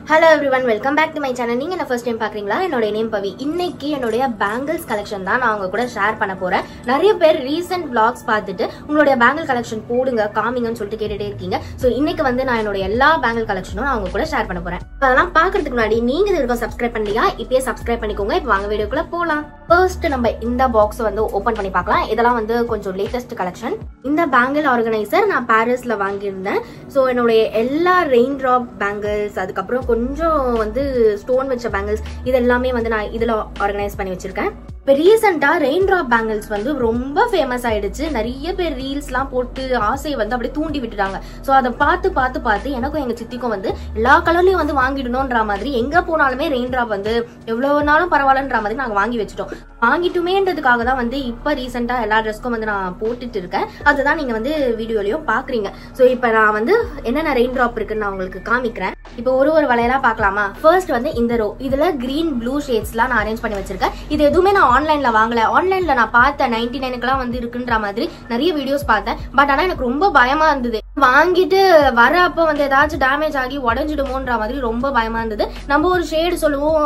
Hello everyone, welcome back to my channel. நீங்க என்ன first time பாக்குறீங்களா? என்னோட நேம் பவி. இன்னைக்கு என்னோட பேங்கிள்ஸ் கலெக்ஷன் தான் நான் உங்க கூட ஷேர் பண்ண போறேன். நிறைய பேர் ரீசன்ட் vlogs பார்த்துட்டு உங்களுடைய பேங்கிள் கலெக்ஷன் போடுங்க காமிங்கன்னு சொல்லிட்டு கேட்டுட்டே இருக்கீங்க. சோ இன்னைக்கு வந்து நான் என்னோட எல்லா பேங்கிள் கலெக்ஷனும் நான் உங்க கூட ஷேர் பண்ண போறேன். அதெல்லாம் பாக்குறதுக்கு முன்னாடி நீங்க இதுக்கு சப்ஸ்கிரைப் பண்ணலையா? இப்பவே சப்ஸ்கிரைப் பண்ணிக்கோங்க. இப்போ வாங்க வீடியோக்குள்ள போலாம். ஃபர்ஸ்ட் நம்ம இந்த பாக்ஸ் வந்து ஓபன் பண்ணி பார்க்கலாம். இதெல்லாம் வந்து கொஞ்சம் லேட்டஸ்ட் கலெக்ஷன். இந்த பேங்கிள் ஆர்கனைசர் நான் பாரிஸ்ல வாங்கியிருந்தேன். சோ என்னோட எல்லா ரெயின் டிராப் பேங்கிள்ஸ் அதுக்கப்புறம் கொஞ்சம் வந்து ஸ்டோன் வச்ச பேங்கிள்ஸ் இது எல்லாமே வந்து நான் இதுல ஆர்கனைஸ் பண்ணி வச்சிருக்கேன். இப்போ ரீசெண்டா ரெயின் டிராப் பேங்கிள்ஸ் வந்து ரொம்ப ஃபேமஸ் ஆயிடுச்சு. நிறைய பேர் ரீல்ஸ் எல்லாம் போட்டு ஆசையை வந்து அப்படியே தூண்டி விட்டுட்டாங்க. ஸோ அதை பார்த்து எனக்கும் எங்க சித்திக்கும் வந்து எல்லா கலர்லயும் வந்து வாங்கிடணும்ன்ற மாதிரி எங்க போனாலுமே ரெயின் டிராப் வந்து எவ்வளவு நாளும் பரவாயில்லன்ற மாதிரி நாங்க வாங்கி வச்சுட்டோம். வாங்கிட்டுமேன்றதுக்காக தான் வந்து இப்ப ரீசெண்டா எல்லா ட்ரெஸ்க்கும் வந்து நான் போட்டுட்டு இருக்கேன். அதுதான் நீங்க வந்து வீடியோலயும் பாக்குறீங்க. ஸோ இப்ப நான் வந்து என்னென்ன ரெயின் டிராப் இருக்குன்னு நான் உங்களுக்கு காமிக்கிறேன். இப்போ ஒரு வளையலா பாக்கலாமா? ஃபர்ஸ்ட் வந்து இந்த ரோ இதுல கிரீன் ப்ளூ ஷேட்ஸ் எல்லாம் நான் அரேஞ்ச் பண்ணி வச்சிருக்கேன். இது எதுவுமே நான் ஆன்லைன்ல வாங்கல. ஆன்லைன்ல நான் பார்த்தேன் 99க்குலாம் வந்து இருக்குன்ற மாதிரி நிறைய வீடியோஸ் பார்த்தேன். பட் ஆனா எனக்கு ரொம்ப பயமா இருந்தது. வாங்கிட்டு வர அப்ப வந்து ஏதாச்சும் டேமேஜ் ஆகி உடஞ்சிடுமோன்ற மாதிரி ரொம்ப பயமா இருந்தது. நம்ம ஒரு ஷேடு சொல்லுவோம்,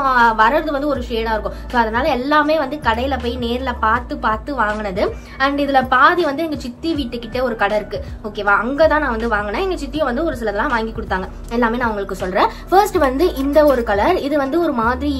வர்றது வந்து ஒரு ஷேடா இருக்கும். ஸோ அதனால எல்லாமே வந்து கடையில போய் நேர்ல பார்த்து வாங்கினது. அண்ட் இதுல பாதி வந்து எங்க சித்தி வீட்டுக்கிட்ட ஒரு கடை இருக்கு, ஓகேவா? அங்கதான் நான் வந்து வாங்கினேன். எங்க சித்தியும் வந்து ஒரு சிலதெல்லாம் வாங்கி கொடுத்தாங்க. எல்லாமே நான் உங்களுக்கு சொல்றேன். ஃபர்ஸ்ட் வந்து இந்த ஒரு கலர், இது வந்து ஒரு மாதிரி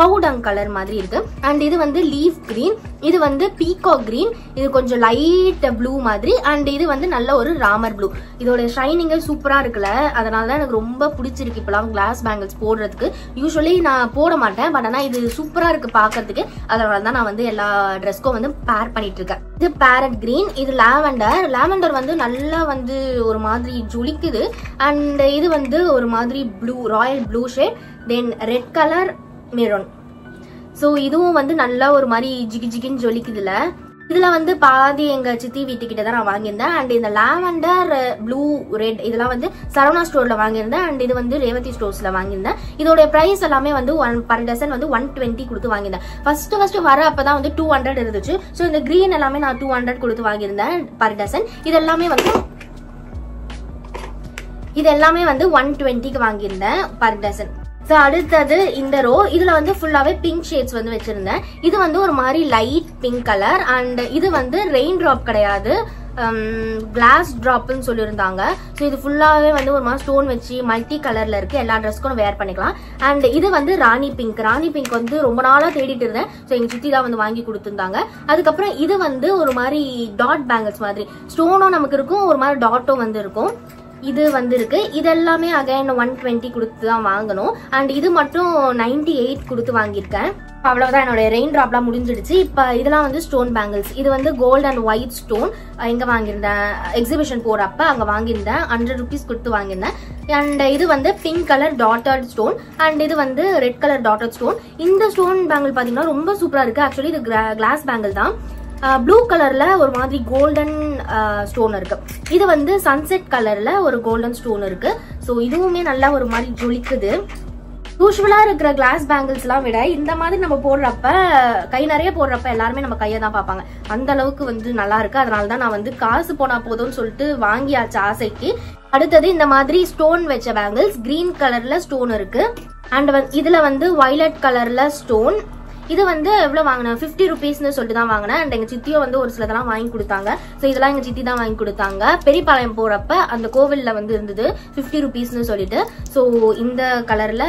கவுடங் கலர் மாதிரி இருக்கு. அண்ட் இது வந்து லீஃப் கிரீன், இது வந்து பீகாக் கிரீன், இது கொஞ்சம் லைட் ப்ளூ மாதிரி. அண்ட் இது வந்து நல்ல ஒரு ராமர் ப்ளூ. இதோட ஷைனிங்க சூப்பரா இருக்குல்ல, அதனாலதான் எனக்கு ரொம்ப பிடிச்சிருக்கு. இப்பெல்லாம் கிளாஸ் பேங்கிள்ஸ் போடுறதுக்கு யூஸ்வலி நான் போட மாட்டேன், பட் ஆனா இது சூப்பரா இருக்கு பாக்குறதுக்கு. அதனாலதான் நான் வந்து எல்லா ட்ரெஸ்க்கும் வந்து பேர் பண்ணிட்டு இருக்கேன். இது பேரட் கிரீன், இது லாவெண்டர் வந்து நல்லா வந்து ஒரு மாதிரி ஜொலிக்குது. அண்ட் இது வந்து ஒரு மாதிரி ப்ளூ, ராயல் ப்ளூ ஷேட். தென் ரெட் கலர் மெரூன். ஸோ இதுவும் வந்து நல்லா ஒரு மாதிரி ஜிகின்னு ஜொலிக்குதுல. இதுல வந்து பாதி எங்க சித்தி வீட்டுக்கிட்ட தான் நான் வாங்கியிருந்தேன். அண்ட் இந்த லாவெண்டர் ப்ளூ ரெட் இதெல்லாம் வந்து சரவணா ஸ்டோர்ல வாங்கியிருந்தேன். அண்ட் இது வந்து ரேவதி ஸ்டோர்ஸ்ல வாங்கியிருந்தேன். இதோட பிரைஸ் எல்லாமே வந்து பர் டசன் வந்து 120 கொடுத்து வாங்கியிருந்தேன். ஃபர்ஸ்ட் வர அப்பதான் வந்து 200 இருந்துச்சு. ஸோ இந்த கிரீன் எல்லாமே நான் 200 கொடுத்து வாங்கியிருந்தேன் பர் டசன். இது எல்லாமே வந்து 120க்கு வாங்கியிருந்தேன் பர் டசன். ஸோ அடுத்தது இந்த ரோ, இதுல வந்து ஃபுல்லாவே பிங்க் ஷேட்ஸ் வந்து வச்சிருந்தேன். இது வந்து ஒரு மாதிரி லைட் பிங்க் கலர். அண்ட் இது வந்து ரெயின் டிராப் கிடையாது, கிளாஸ் டிராப்னு சொல்லியிருந்தாங்க. ஸோ இது ஃபுல்லாவே வந்து ஒரு மாதிரி ஸ்டோன் வச்சு மல்டி கலர்ல இருக்கு. எல்லா ட்ரெஸ்க்கும் வேர் பண்ணிக்கலாம். அண்ட் இது வந்து ராணி பிங்க் வந்து ரொம்ப நாளா தேடிட்டு இருந்தேன். ஸோ எங்க சித்தி தான் வந்து வாங்கி கொடுத்துருந்தாங்க. அதுக்கப்புறம் இது வந்து ஒரு மாதிரி டாட் பேங்கிள்ஸ் மாதிரி, ஸ்டோனும் நமக்கு இருக்கும், ஒரு மாதிரி டாட்டும் வந்து இருக்கும். இது வந்து இருக்கு. இது எல்லாமே அகைன் 120 கொடுத்து தான் வாங்கணும். அண்ட் இது மட்டும் 98 கொடுத்து வாங்கியிருக்கேன். அவ்வளவுதான், என்னோட ரெயின் டிராப்லாம் முடிஞ்சிடுச்சு. இப்ப இதெல்லாம் வந்து ஸ்டோன் பேங்கிள்ஸ். இது வந்து கோல்ட் அண்ட் ஒயிட் ஸ்டோன். எங்க வாங்கியிருந்தேன்? எக்ஸிபிஷன் போறப்ப அங்க வாங்கியிருந்தேன். 100 rupees கொடுத்து வாங்கியிருந்தேன். அண்ட் இது வந்து pink colour dotted stone. And இது வந்து ரெட் கலர் டாட்டட் ஸ்டோன். இந்த ஸ்டோன் பேங்கிள் பாத்தீங்கன்னா ரொம்ப சூப்பரா இருக்கு. ஆக்சுவலி இது கிளாஸ் பேங்கிள் தான். ப்ளூ கலர்ல ஒரு மாதிரி கோல்டன் ஸ்டோன் இருக்கு. இது வந்து சன்செட் கலர்ல ஒரு கோல்டன் ஸ்டோன் இருக்கு. ஸோ இதுவுமே நல்லா ஒரு மாதிரி ஜொலிக்குது. யூஸ்வலா இருக்கிற கிளாஸ் பேங்கிள்ஸ் எல்லாம் விட இந்த மாதிரி நம்ம போடுறப்ப, கை நிறைய போடுறப்ப எல்லாருமே நம்ம கையை தான் பார்ப்பாங்க. அந்த அளவுக்கு வந்து நல்லா இருக்கு. அதனாலதான் நான் வந்து காசு போனா போதும்னு சொல்லிட்டு வாங்கியாச்சு ஆசைக்கு. அடுத்தது இந்த மாதிரி ஸ்டோன் வச்ச பேங்கிள்ஸ், கிரீன் கலர்ல ஸ்டோன் இருக்கு. அண்ட் இதுல வந்து வயலட் கலர்ல ஸ்டோன். இது வந்து எவ்வளவு வாங்கினேன்? 50 rupeesனு சொல்லிட்டு தான் வாங்கினேன். அண்ட் எங்க சித்தியோ வந்து ஒரு சிலதெல்லாம் வாங்கி கொடுத்தாங்க. ஸோ இதெல்லாம் எங்க சித்தி தான் வாங்கி கொடுத்தாங்க. பெரியபாளையம் போறப்ப அந்த கோவில்ல வந்து இருந்தது 50 rupeesனு சொல்லிட்டு. ஸோ இந்த கலர்ல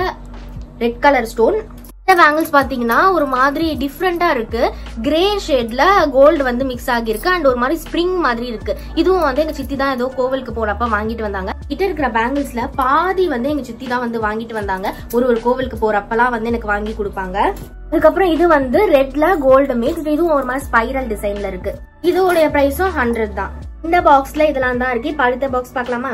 ரெட் கலர் ஸ்டோன். இந்த பேங்கிள்ஸ் பாத்தீங்கன்னா ஒரு மாதிரி டிஃப்ரெண்டா இருக்கு. கிரே ஷேட்ல கோல்டு வந்து மிக்ஸ் ஆகிருக்கு. அண்ட் ஒரு மாதிரி ஸ்ப்ரிங் மாதிரி இருக்கு. இதுவும் வந்து எங்க சித்தி தான் ஏதோ கோவிலுக்கு போறப்ப வாங்கிட்டு வந்தாங்க. கிட்ட இருக்கிற பேங்கிள்ஸ்ல பாதி வந்து எங்க சித்தி தான் வந்து வாங்கிட்டு வந்தாங்க. ஒரு கோவிலுக்கு போறப்பெல்லாம் வந்து எனக்கு வாங்கி கொடுப்பாங்க. அதுக்கப்புறம் இது வந்து ரெட்ல கோல்டு மிக்ஸ். இதுவும் ஒரு மாதிரி ஸ்பைரல் டிசைன்ல இருக்கு. இதோட பிரைஸும் 100 தான். இந்த பாக்ஸ்ல இதெல்லாம் தான் இருக்கு. இப்ப அடுத்த பாக்ஸ் பார்க்கலாமா?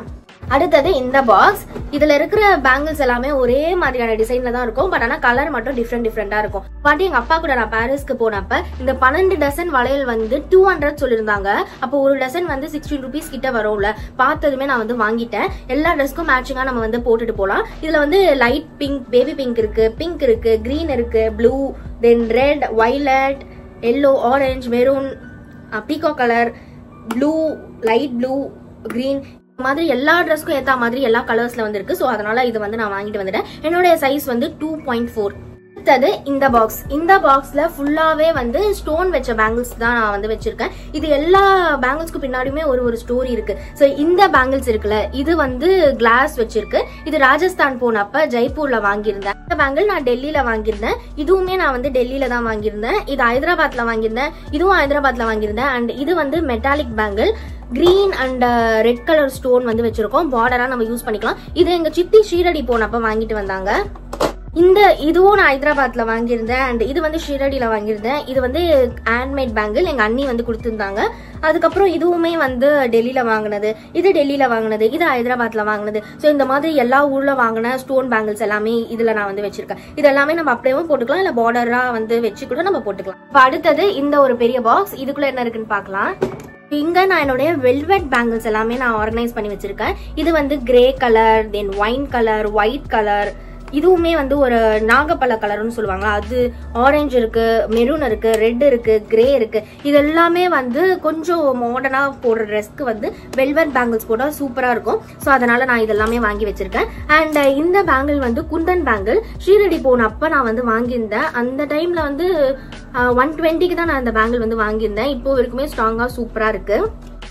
அடுத்தது இந்த பாக்ஸ். இதுல இருக்கிற பேங்கிள்ஸ் எல்லாமே ஒரே மாதிரியான டிசைன்ல தான் இருக்கும். பட் ஆனா கலர் மட்டும் டிஃப்ரெண்டா இருக்கும். பாட்டி எங்க அப்பா கூட நான் பாரிஸ்க்கு போனப்ப இந்த 12 டசன் வளையல் வந்து 200 சொல்லியிருந்தாங்க. அப்போ ஒரு டசன் வந்து 16 rupees கிட்ட வரும்ல. பார்த்ததுமே நான் வந்து வாங்கிட்டேன். எல்லா ட்ரெஸ்க்கும் மேட்சிங்கா நம்ம வந்து போட்டுட்டு போலாம். இதுல வந்து லைட் பிங்க், பேபி பிங்க் இருக்கு, கிரீன் இருக்கு, ப்ளூ, தென் red, violet, yellow, orange, maroon, peacock colour, blue, light blue, green, மாதிரி எல்லா ட்ரெஸ்க்கும் ஏத்த மாதிரி எல்லா கலர்ஸ்ல வந்து இருக்கு. சோ அதனால இது வந்து நான் வாங்கிட்டு வந்துட்டேன். என்னோட சைஸ் வந்து 2.4. இந்த பாக்ஸ், இந்த பாக்ஸ்ல ஃபுல்லாவே வந்து ஸ்டோன் வச்ச பேங்கிள்ஸ் தான் நான் வந்து வச்சிருக்கேன். இது எல்லா பேங்கிள்ஸ்க்கு பின்னாடியுமே ஒரு ஸ்டோரி இருக்கு. சோ இந்த பேங்கிள்ஸ் இருக்குல்ல, இது வந்து கிளாஸ் வச்சிருக்கு. இது ராஜஸ்தான் போனப்ப ஜெய்ப்பூர்ல வாங்கியிருந்தேன். இந்த பேங்கிள் நான் டெல்லியில வாங்கியிருந்தேன். இதுவுமே நான் வந்து டெல்லியில தான் வாங்கியிருந்தேன். இது ஹைதராபாத்ல வாங்கியிருந்தேன். இதுவும் ஹைதராபாத்ல வாங்கியிருந்தேன். அண்ட் இது வந்து metallic bangle, green and red colour stone வந்து வச்சிருக்கோம். பார்டரா நம்ம யூஸ் பண்ணிக்கலாம். இது எங்க சித்தி ஷீரடி போனப்ப வாங்கிட்டு வந்தாங்க. இதுவும் நான் ஹைதராபாத்ல வாங்கியிருந்தேன். அண்ட் இது வந்து ஷீரடியில வாங்கியிருந்தேன். இது வந்து ஹேண்ட்மேட் பேங்கிள், எங்க அண்ணி வந்து கொடுத்துருந்தாங்க. அதுக்கப்புறம் இதுவுமே வந்து டெல்லியில வாங்கினது, இது டெல்லியில வாங்கினது, இது ஹைதராபாத்ல வாங்கினது. ஸோ இந்த மாதிரி எல்லா ஊர்ல வாங்கின ஸ்டோன் பேங்கிள்ஸ் எல்லாமே இதுல நான் வந்து வச்சிருக்கேன். இது எல்லாமே நம்ம அப்படியே போட்டுக்கலாம், இல்ல பார்டரா வந்து வச்சு கூட நம்ம போட்டுக்கலாம். இப்போ அடுத்தது இந்த ஒரு பெரிய பாக்ஸ், இதுக்குள்ள என்ன இருக்குன்னு பாக்கலாம். இங்க நான் என்னுடைய வெல்வெட் பேங்கிள்ஸ் எல்லாமே நான் ஆர்கனைஸ் பண்ணி வச்சிருக்கேன். இது வந்து கிரே கலர், தென் ஒயின் கலர், ஒயிட் கலர், இதுவுமே வந்து ஒரு நாகப்பழ கலர்னு சொல்லுவாங்க. அது ஆரஞ்சு இருக்கு, மெரூன் இருக்கு, ரெட் இருக்கு, கிரே இருக்கு. இது எல்லாமே வந்து கொஞ்சம் மாடர்னா போடுற ட்ரெஸ்க்கு வந்து வெல்வெட் பேங்கிள்ஸ் போட்டா சூப்பரா இருக்கும். ஸோ அதனால நான் இதெல்லாமே வாங்கி வச்சிருக்கேன். அண்ட் இந்த பேங்கிள் வந்து குந்தன் பேங்கிள், ஷீரடி போனப்ப நான் வந்து வாங்கியிருந்தேன். அந்த டைம்ல வந்து 120க்கு தான் நான் இந்த பேங்கிள் வந்து வாங்கியிருந்தேன். இப்போ வரைக்குமே ஸ்ட்ராங்கா சூப்பரா இருக்கு.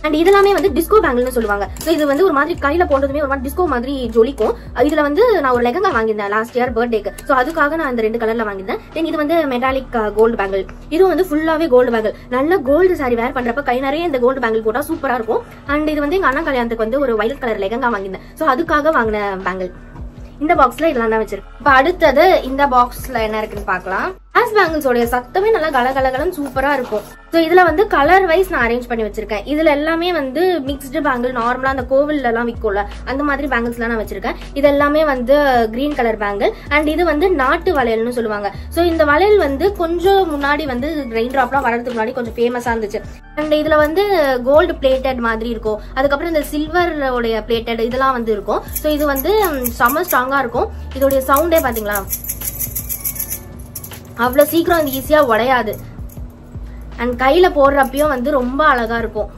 அண்ட் இதெல்லாமே வந்து டிஸ்கோ பேங்கிள்னு சொல்லுவாங்க. ஸோ இது வந்து ஒரு மாதிரி கையில போட்டதுமே ஒரு மாதிரி டிஸ்கோ மாதிரி ஜொலிக்கும். இதுல வந்து நான் ஒரு லெகங்கா வாங்கியிருந்தேன் லாஸ்ட் இயர் பர்த்டேக்கு. ஸோ அதுக்காக நான் இந்த 2 கலர்ல வாங்கியிருந்தேன். தென் இது வந்து மெட்டாலிக் கோல்டு பேங்கிள். இது வந்து ஃபுல்லாவே கோல்டு பேங்கிள். நல்ல கோல்டு சாரி வேர் பண்றப்ப கை நிறைய இந்த கோல்டு பேங்கிள் போட்டா சூப்பரா இருக்கும். அண்ட் இது வந்து எங்க அண்ணா கல்யாணத்துக்கு வந்து ஒரு வயலட் கலர் லெகங்கா வாங்கியிருந்தேன். ஸோ அதுக்காக வாங்கின பேங்கிள். இந்த பாக்ஸ்ல இதெல்லாம் தான் வச்சிருக்கேன். இப்ப அடுத்தது இந்த பாக்ஸ்ல என்ன இருக்குன்னு பாக்கலாம். கிளாஸ் பேங்கிள்ஸோட சத்தமே நல்லா கலகலகலன்னு சூப்பரா இருக்கும். ஸோ இதுல வந்து கலர் வைஸ் நான் அரேஞ்ச் பண்ணி வச்சிருக்கேன். இதுல எல்லாமே வந்து மிக்ஸ்டு பேங்கிள், நார்மலா அந்த கோவில்ல எல்லாம் விற்கும்ல அந்த மாதிரி பேங்கிள்ஸ் எல்லாம் நான் வச்சிருக்கேன். இது எல்லாமே வந்து கிரீன் கலர் பேங்கிள். அண்ட் இது வந்து நாட்டு வளையல்னு சொல்லுவாங்க. ஸோ இந்த வளையல் வந்து கொஞ்சம் முன்னாடி வந்து ரெயின் டிராப்லாம் வரதுக்கு முன்னாடி கொஞ்சம் ஃபேமஸா இருந்துச்சு. அண்ட் இதுல வந்து கோல்டு பிளேட்டட் மாதிரி இருக்கும். அதுக்கப்புறம் இந்த சில்வரோடைய பிளேட்டட் இதெல்லாம் வந்து இருக்கும். ஸோ இது வந்து செம்ம ஸ்ட்ராங்கா இருக்கும். இதோடைய சவுண்டே பாத்தீங்களா, அவ்வளவு சீக்கிரம் இது ஈஸியா உடையாது. அண்ட் கையில போடுறப்பயும் வந்து ரொம்ப அழகா இருக்கும்.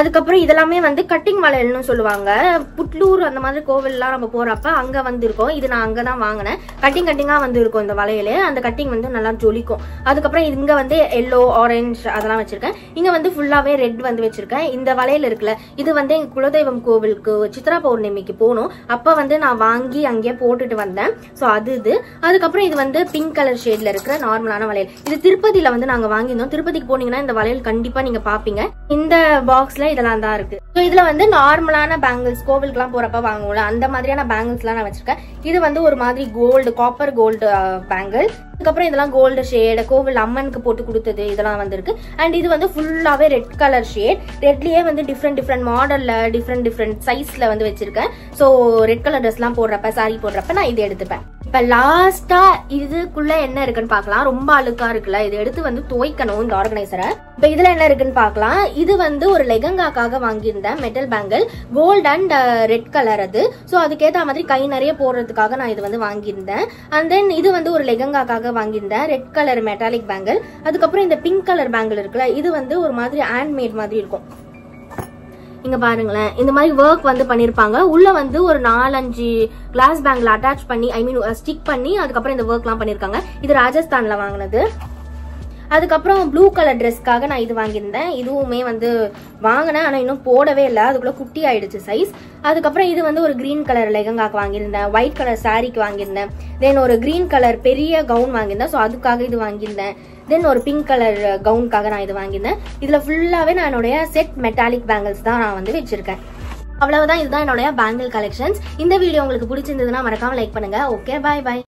அதுக்கப்புறம் இதெல்லாமே வந்து கட்டிங் வளையல்னு சொல்லுவாங்க. புட்லூர் அந்த மாதிரி கோவில்லாம் நம்ம போறப்ப அங்க வந்து இருக்கும். இது நான் அங்கதான் வாங்கினேன். கட்டிங்கா வந்து இருக்கும் இந்த வளையலே. அந்த கட்டிங் வந்து நல்லா ஜொலிக்கும். அதுக்கப்புறம் இங்க வந்து எல்லோ, ஆரஞ்சு அதெல்லாம் வச்சிருக்கேன். இங்க வந்து ஃபுல்லாவே ரெட் வந்து வச்சிருக்கேன். இந்த வளையல் இருக்குல்ல, இது வந்து எங்க குலதெய்வம் கோவிலுக்கு சித்ரா பௌர்ணமிக்கு போகணும். அப்ப வந்து நான் வாங்கி அங்கேயே போட்டுட்டு வந்தேன். சோ அது இது. அதுக்கப்புறம் இது வந்து பிங்க் கலர் ஷேட்ல இருக்கிற நார்மலான வளையல். இது திருப்பதியில வந்து நாங்க வாங்கியிருந்தோம். திருப்பதிக்கு போனீங்கன்னா இந்த வளையல் கண்டிப்பா நீங்க பாப்பீங்க. இந்த பாக்ஸ்ல இதெல்லாம் தான் இருக்கு. இதுல வந்து நார்மலான பேங்கிள்ஸ் கோவிலுக்கு எல்லாம் போறப்ப வாங்குவோம்ல அந்த மாதிரியான பேங்கிள்ஸ் எல்லாம் நான் வச்சிருக்கேன். இது வந்து ஒரு மாதிரி கோல்டு, காப்பர் கோல்டு பேங்கிள். அதுக்கப்புறம் இதெல்லாம் கோல்டு ஷேட், கோவில் அம்மனுக்கு போட்டு கொடுத்தது இதெல்லாம் வந்து இருக்கு. அண்ட் இது வந்து ஃபுல்லாவே ரெட் கலர் ஷேட். ரெட்லயே வந்து டிஃப்ரெண்ட் மாடல்ல டிஃப்ரெண்ட் சைஸ்ல வந்து வச்சிருக்கேன். சோ ரெட் கலர் ட்ரெஸ் எல்லாம் போடுறப்ப, சாரி போடுறப்ப நான் இது எடுத்துப்பேன். இப்ப லாஸ்டா இதுக்குள்ள என்ன இருக்குன்னு பாக்கலாம். ரொம்ப அழுக்கா இருக்குல்ல, இது எடுத்து வந்து துவைக்கணும் இந்த ஆர்கனைசரை. இப்ப இதுல என்ன இருக்குன்னு பாக்கலாம். இது வந்து ஒரு லெகங்காக்காக வாங்கியிருந்தேன் metal bangle, gold and red colour. அது சோ அதுக்கேற்ற மாதிரி கை நிறைய போடுறதுக்காக நான் இது வந்து வாங்கியிருந்தேன். அண்ட் தென் இது வந்து ஒரு லெகங்காக்காக வாங்கியிருந்தேன், ரெட் கலர் மெட்டாலிக் பேங்கிள். அதுக்கப்புறம் இந்த பிங்க் கலர் பேங்கிள் இருக்குல்ல, இது வந்து ஒரு மாதிரி ஹேண்ட்மேட் மாதிரி இருக்கும். இங்க பாருங்களேன், இந்த மாதிரி ஒர்க் வந்து பண்ணிருப்பாங்க. உள்ள வந்து ஒரு 4-5 கிளாஸ் பேங்கிள் அட்டாச் பண்ணி, ஐ மீன் ஸ்டிக் பண்ணி அதுக்கப்புறம் இந்த ஒர்க் எல்லாம் பண்ணிருக்காங்க. இது ராஜஸ்தான்ல வாங்கினது. அதுக்கப்புறம் ப்ளூ கலர் ட்ரெஸ்க்காக நான் இது வாங்கியிருந்தேன். இதுவுமே வந்து வாங்கினேன், ஆனா இன்னும் போடவே இல்லை, அதுக்குள்ள குட்டி ஆயிடுச்சு சைஸ். அதுக்கப்புறம் இது வந்து ஒரு கிரீன் கலர் லெகங்காக்கு வாங்கியிருந்தேன், ஒயிட் கலர் சாரிக்கு வாங்கியிருந்தேன். தென் ஒரு கிரீன் கலர் பெரிய கவுன் வாங்கியிருந்தேன். ஸோ அதுக்காக இது வாங்கியிருந்தேன். தென் ஒரு பிங்க் கலர் கவுனுக்காக நான் இது வாங்கியிருந்தேன். இதுல ஃபுல்லாவே நான் என்னுடைய செட் மெட்டாலிக் பேங்கிள்ஸ் தான் நான் வந்து வச்சிருக்கேன். அவ்வளவுதான், இதுதான் என்னுடைய பேங்கிள் கலெக்ஷன்ஸ். இந்த வீடியோ உங்களுக்கு பிடிச்சிருந்ததுன்னா மறக்காம லைக் பண்ணுங்க. ஓகே, பாய் பாய்.